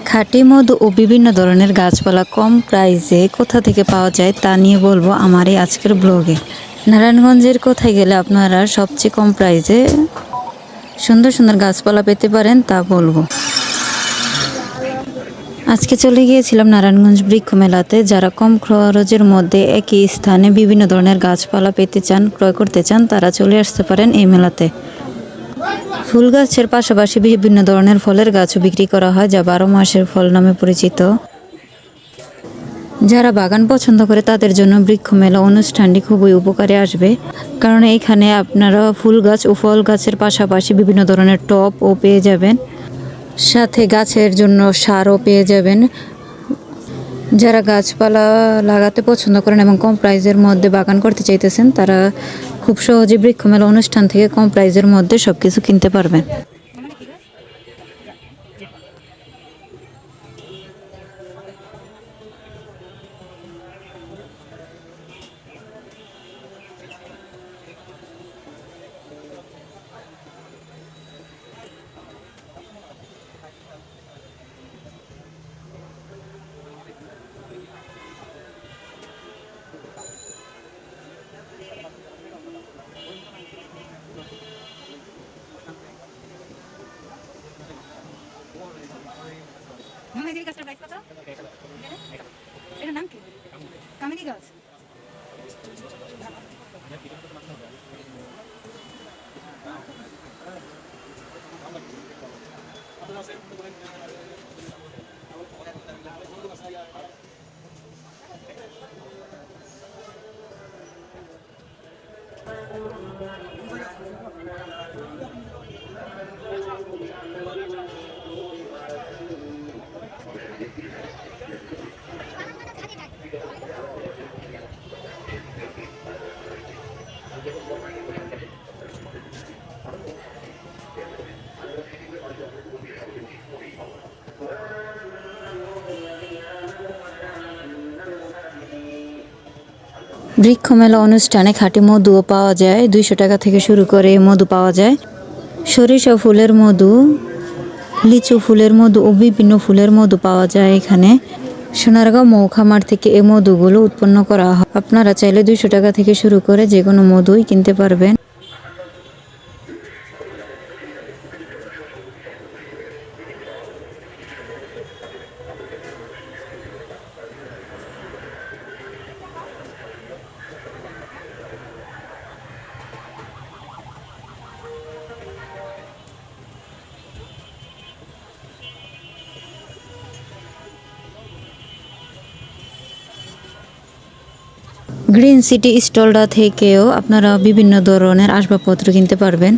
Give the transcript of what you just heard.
খাঁটি মধু ও বিভিন্ন ধরনের গাছপালা কম প্রাইসে কোথা থেকে পাওয়া যায় তা নিয়ে বলবো আমার এই আজকের ব্লগে। নারায়ণগঞ্জের কোথায় গেলে আপনারা সবচেয়ে কম প্রাইসে সুন্দর সুন্দর গাছপালা পেতে পারেন তা বলবো। আজকে চলে গিয়েছিলাম নারায়ণগঞ্জ বৃক্ষ মেলাতে। যারা কম খরচের মধ্যে একই স্থানে বিভিন্ন ধরনের গাছপালা পেতে চান, ক্রয় করতে চান, তারা চলে আসতে পারেন এই মেলাতে। ফুল গাছের পাশাপাশি বিভিন্ন ধরনের ফলের গাছও বিক্রি করা হয়, যা 12 মাসের ফল নামে পরিচিত। যারা বাগান পছন্দ করে তাদের জন্য বৃক্ষ মেলা অনুষ্ঠানটি খুবই উপকারে আসবে, কারণ এখানে আপনারা ফুল গাছ ও ফল গাছের পাশাপাশি বিভিন্ন ধরনের টবও পেয়ে যাবেন, সাথে গাছের জন্য সারও পেয়ে যাবেন। যারা গাছপালা লাগাতে পছন্দ করেন এবং কম প্রাইজের মধ্যে বাগান করতে চাইতেছেন, তারা খুব সহজে বৃক্ষ মেলা অনুষ্ঠান থেকে কম প্রাইজের মধ্যে সবকিছু কিনতে পারবেন। এটার নাম কি? কামিনী গাছ। বৃক্ষ মেলা অনুষ্ঠানে খাঁটি মধুও পাওয়া যায়। 200 টাকা থেকে শুরু করে মধু পাওয়া যায়। সরিষা ফুলের মধু, লিচু ফুলের মধু ও বিভিন্ন ফুলের মধু পাওয়া যায় এখানে। সোনারগাঁও মৌখামার থেকে এই মধুগুলো উৎপন্ন করা হয়। আপনারা চাইলে 200 টাকা থেকে শুরু করে যে কোনো মধুই কিনতে পারবেন। গ্রিন সিটি স্টলটা থেকেও আপনারা বিভিন্ন ধরনের আসবাবপত্র কিনতে পারবেন।